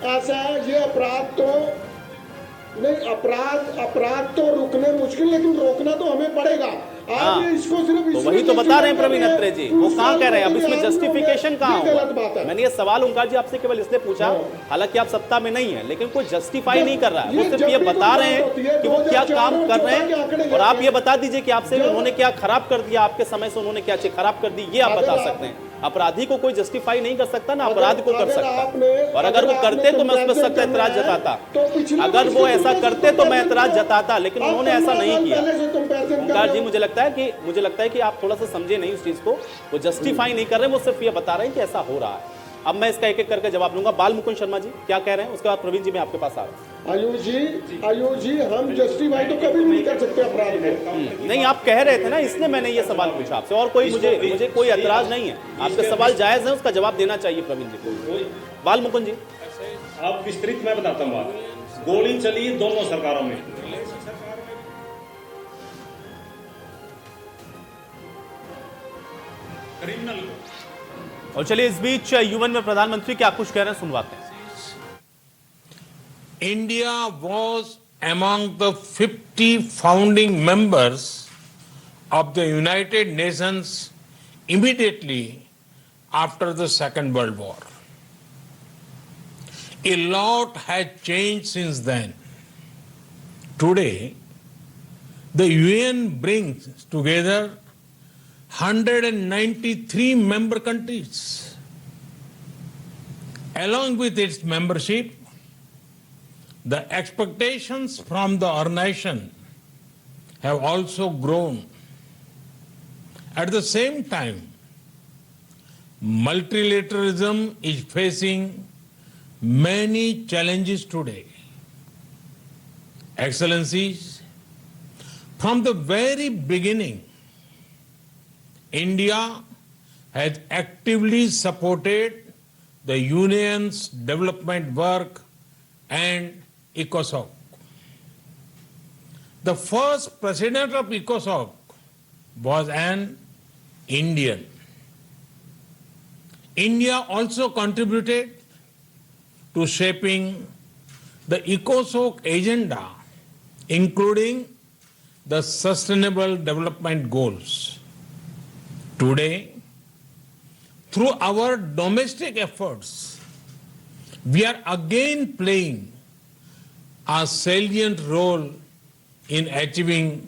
ऐसा है, ये अपराध तो नहीं, अपराध तो रुकने मुश्किल, लेकिन रोकना तो हमें पड़ेगा। हाँ, आप इसको सिर्फ तो वही तो बता रहे हैं प्रवीण अत्रे जी, वो कहाँ कह रहे हैं, अब इसमें जस्टिफिकेशन कहाँ गलत बात होगा। है। मैंने ये सवाल ओंकार जी आपसे केवल इसलिए पूछा, हालांकि आप सत्ता में नहीं है, लेकिन कोई जस्टिफाई नहीं कर रहा है, वो सिर्फ ये बता रहे हैं कि वो क्या काम कर रहे हैं। और आप ये बता दीजिए कि आपसे उन्होंने क्या खराब कर दिया, आपके समय से उन्होंने क्या चीज खराब कर दी, ये आप बता सकते हैं। अपराधी को कोई जस्टिफाई नहीं कर सकता ना अपराध को कर सकता, और अगर वो करते तो मैं उस पर सख्त ऐतराज जताता, अगर वो ऐसा करते तो मैं ऐतराज जताता, लेकिन उन्होंने ऐसा नहीं किया। ओंकार जी मुझे लगता है कि आप थोड़ा सा समझे नहीं उस चीज को, वो जस्टिफाई नहीं कर रहे, वो सिर्फ ये बता रहे हैं कि ऐसा हो रहा है। अब मैं इसका एक एक करके जवाब दूंगा। बाल मुकुंद शर्मा जी क्या कह रहे हैं, उसके बाद प्रवीण जी मैं आपके पास आ रहा हूं। आयुष जी हम जस्टिफाई तो कभी नहीं कर सकते अपराध में। नहीं, आप कह रहे थे ना, इसलिए मैंने ये सवाल पूछा आपसे, और कोई मुझे कोई ऐतराज नहीं है, आपके सवाल जायज है, उसका जवाब देना चाहिए प्रवीण जी को। बाल मुकुंद जी अब विस्तृत मैं बताता हूँ बात। गोली चली दोनों सरकारों में, क्रिमिनल। और चलिए इस बीच यूएन में प्रधानमंत्री क्या कुछ कह रहे हैं सुनवाते हैं। India was among the 50 founding members of the United Nations immediately after the Second World War. A lot has changed since then. Today, the UN brings together 193 member countries. Along with its membership, the expectations from the organization have also grown. At the same time, multilateralism is facing many challenges today. Excellencies, from the very beginning, India has actively supported the Union's development work and ECOSOC. The first president of ECOSOC was an Indian. India also contributed to shaping the ECOSOC agenda, including the Sustainable Development Goals. Today, through our domestic efforts, we are again playing a salient role in achieving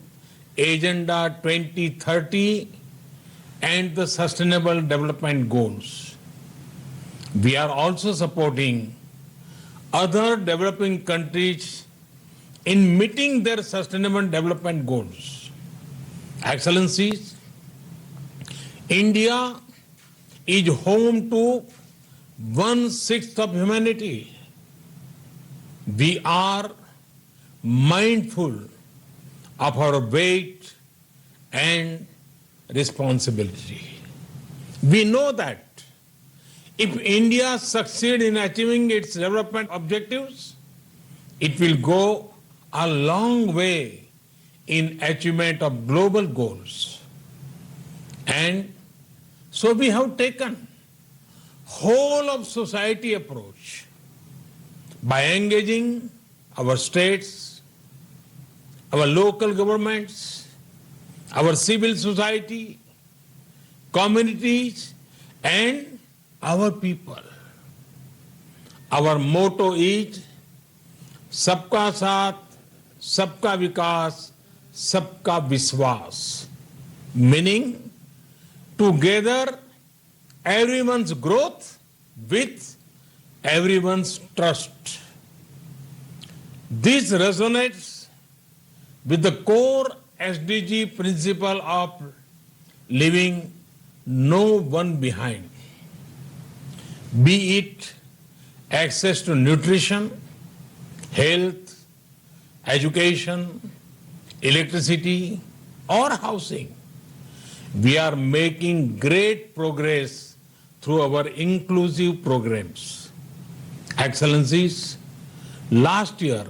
Agenda 2030 and the Sustainable Development Goals. We are also supporting other developing countries in meeting their Sustainable Development Goals. Excellencies, India is home to 1/6 of humanity. We are mindful of our weight and responsibility. We know that if India succeeds in achieving its development objectives, it will go a long way in achievement of global goals. And so we have taken whole of society approach by engaging our states, our local governments, our civil society, communities, and our people. Our motto is सबका साथ, सबका विकास, सबका विश्वास, meaning together everyone's growth with everyone's trust. This resonates with the core SDG principle of leaving no one behind, be it access to nutrition, health, education, electricity, or housing. We are making great progress through our inclusive programs. Excellencies, last year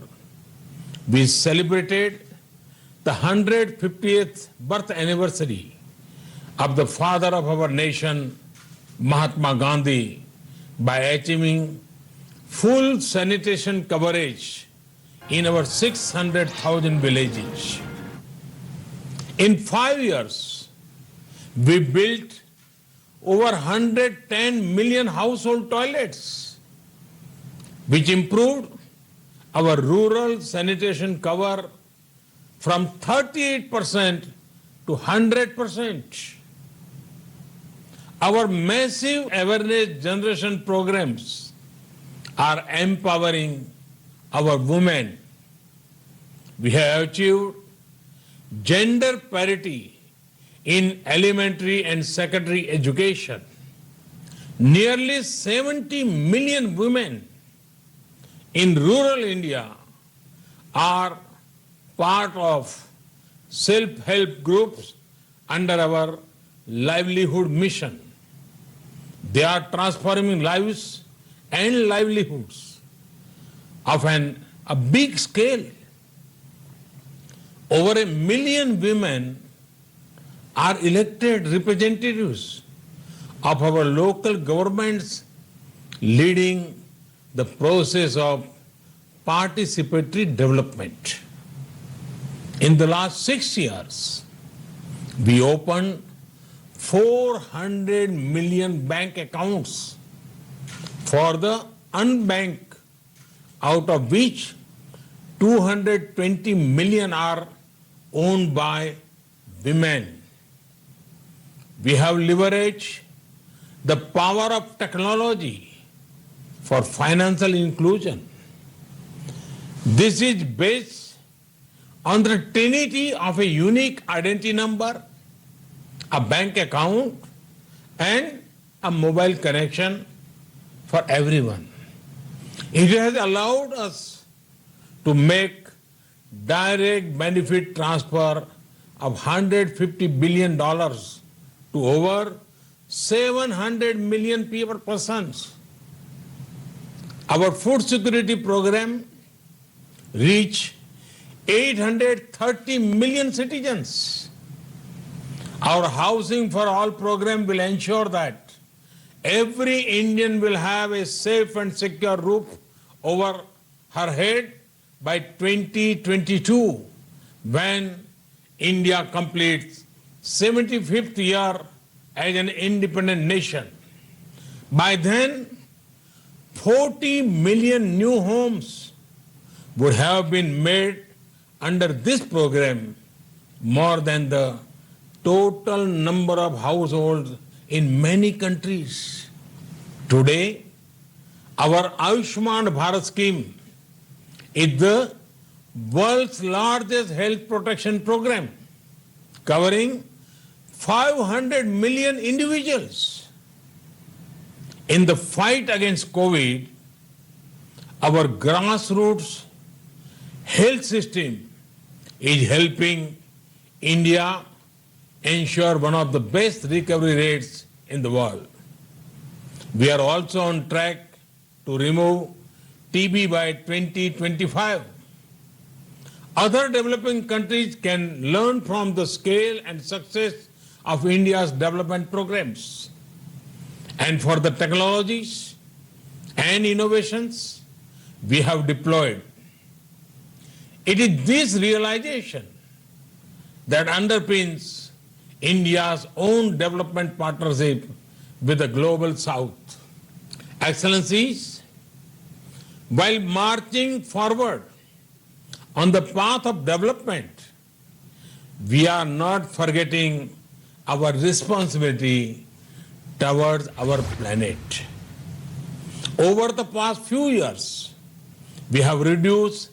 we celebrated the 150th birth anniversary of the father of our nation, Mahatma Gandhi, by achieving full sanitation coverage in our 600,000 villages. In 5 years, we built over 110 million household toilets, which improved our rural sanitation cover from 38% to 100%. Our massive awareness generation programs are empowering our women. We have achieved gender parity in elementary and secondary education. Nearly 70 million women in rural India are part of self-help groups under our livelihood mission. They are transforming lives and livelihoods of a big scale. Over 1 million women are elected representatives of our local governments, leading the process of participatory development. In the last 6 years, we opened 400 million bank accounts for the unbanked, out of which 220 million are owned by women. We have leveraged the power of technology for financial inclusion. This is based on the trinity of a unique identity number, a bank account, and a mobile connection for everyone. It has allowed us to make direct benefit transfer of $150 billion to over 700 million persons. Our food security program reached 830 million citizens. Our Housing for All program will ensure that every Indian will have a safe and secure roof over her head by 2022, when India completes 75th year as an independent nation. By then, 40 million new homes would have been made under this program, more than the total number of households in many countries. Today, our Ayushman Bharat scheme is the world's largest health protection program, covering 500 million individuals. In the fight against COVID, our grassroots health system is helping India ensure one of the best recovery rates in the world. We are also on track to remove TB by 2025. Other developing countries can learn from the scale and success of India's development programs. And for the technologies and innovations we have deployed, it is this realization that underpins India's own development partnership with the Global South. Excellencies, while marching forward on the path of development, we are not forgetting our responsibility towards our planet. Over the past few years, we have reduced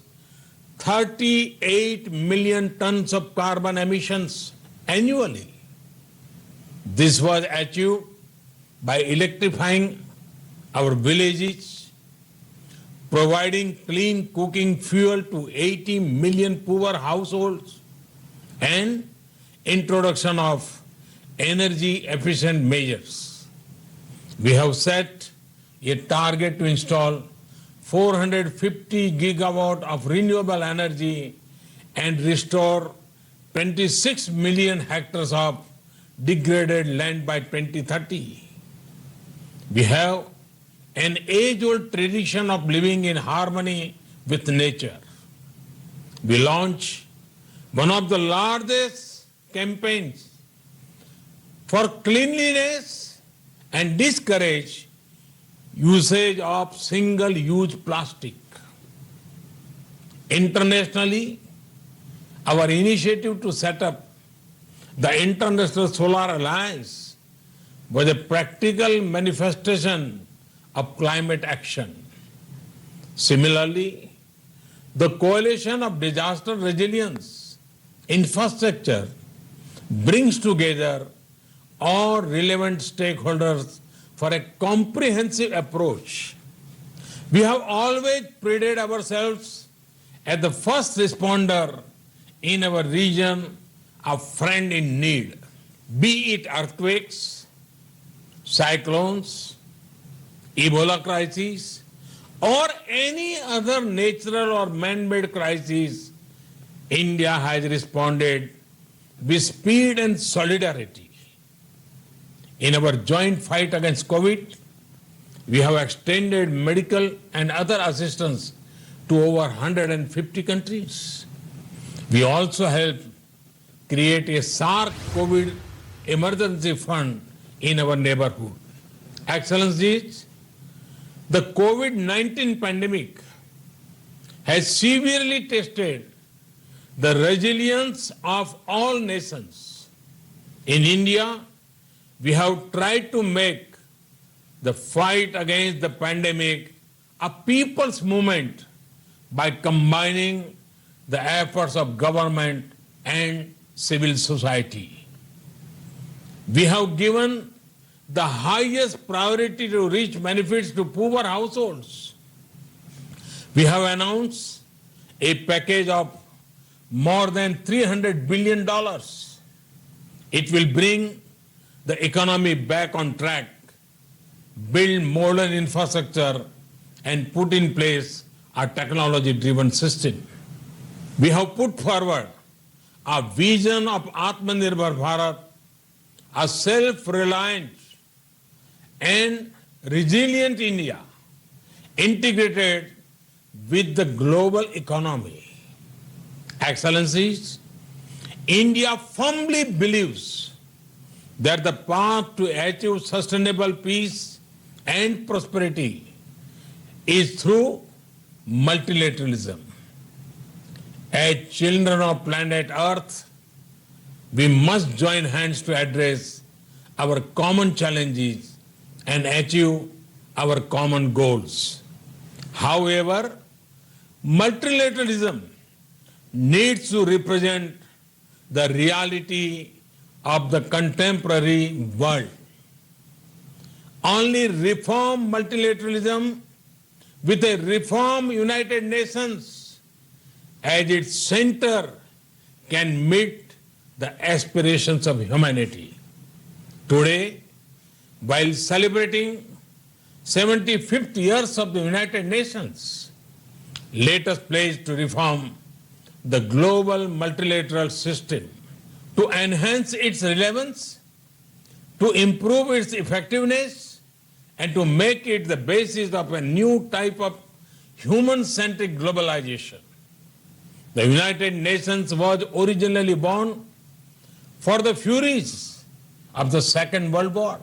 38 million tons of carbon emissions annually. This was achieved by electrifying our villages, providing clean cooking fuel to 80 million poor households, and introduction of energy efficient measures. We have set a target to install 450 gigawatt of renewable energy and restore 26 million hectares of degraded land by 2030. We have an age-old tradition of living in harmony with nature. We launched one of the largest campaigns for cleanliness and discourage usage of single-use plastic. Internationally, our initiative to set up the International Solar Alliance was a practical manifestation of climate action. Similarly, the Coalition of Disaster Resilience Infrastructure brings together all relevant stakeholders for a comprehensive approach. We have always prided ourselves as the first responder in our region, a friend in need, be it earthquakes, cyclones, Ebola crises, or any other natural or man-made crisis. India has responded with speed and solidarity. In our joint fight against COVID, we have extended medical and other assistance to over 150 countries. We also helped create a SARC COVID emergency fund in our neighborhood. Excellencies, the COVID-19 pandemic has severely tested the resilience of all nations. In India, we have tried to make the fight against the pandemic a people's movement by combining the efforts of government and civil society. We have given the highest priority to reach benefits to poor households. We have announced a package of more than $300 billion. It will bring the economy back on track, build modern infrastructure, and put in place a technology-driven system. We have put forward a vision of Atmanirbhar Bharat, a self-reliant and resilient India integrated with the global economy. Excellencies, India firmly believes that the path to achieve sustainable peace and prosperity is through multilateralism. As children of planet Earth, we must join hands to address our common challenges and achieve our common goals. However, multilateralism needs to represent the reality of the contemporary world. Only reform multilateralism with a reform United Nations as its center can meet the aspirations of humanity. Today, while celebrating 75th years of the United Nations, let us pledge to reform the global multilateral system to enhance its relevance, to improve its effectiveness, and to make it the basis of a new type of human-centric globalization. The United Nations was originally born for the furies of the Second World War.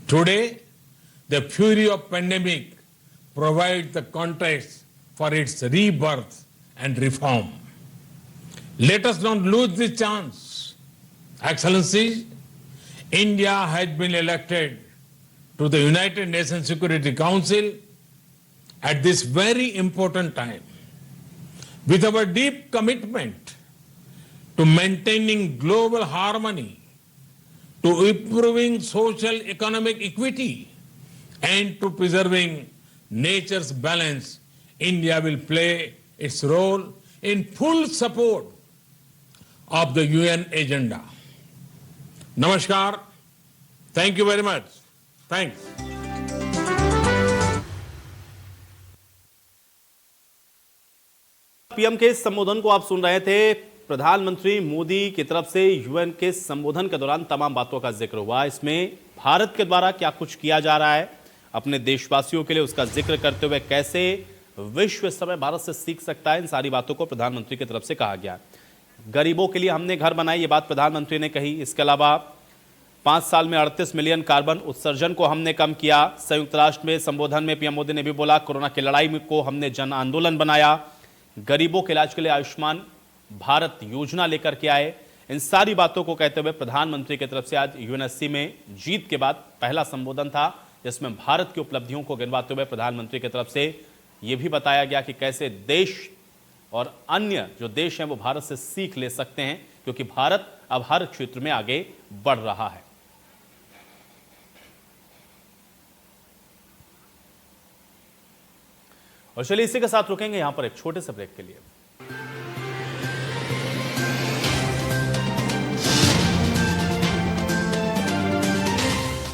Today, the fury of pandemic provides the context for its rebirth and reform. Let us not lose this chance. Excellencies, India has been elected to the United Nations Security Council at this very important time. With our deep commitment to maintaining global harmony, to improving social economic equity, and to preserving nature's balance, India will play its role in full support of the UN agenda. Namaskar. Thank you very much. Thanks. PM के इस संबोधन को आप सुन रहे थे। प्रधानमंत्री मोदी की तरफ से यूएन के संबोधन के दौरान तमाम बातों का जिक्र हुआ। इसमें भारत के द्वारा क्या कुछ किया जा रहा है, अपने देशवासियों के लिए उसका जिक्र करते हुए कैसे विश्व इस समय भारत से सीख सकता है, इन सारी बातों को प्रधानमंत्री की तरफ से कहा गया। गरीबों के लिए हमने घर बनाए, ये बात प्रधानमंत्री ने कही। इसके अलावा 5 साल में 38 मिलियन कार्बन उत्सर्जन को हमने कम किया। संयुक्त राष्ट्र में संबोधन में पीएम मोदी ने भी बोला, कोरोना की लड़ाई को हमने जन आंदोलन बनाया। गरीबों के इलाज के लिए आयुष्मान भारत योजना लेकर के आए। इन सारी बातों को कहते हुए प्रधानमंत्री की तरफ से आज यूएनएससी में जीत के बाद पहला संबोधन था, जिसमें भारत की उपलब्धियों को गिनवाते हुए प्रधानमंत्री की तरफ से यह भी बताया गया कि कैसे देश और अन्य जो देश हैं वो भारत से सीख ले सकते हैं, क्योंकि भारत अब हर क्षेत्र में आगे बढ़ रहा है। और चलिए इसी के साथ रुकेंगे यहां पर एक छोटे से ब्रेक के लिए।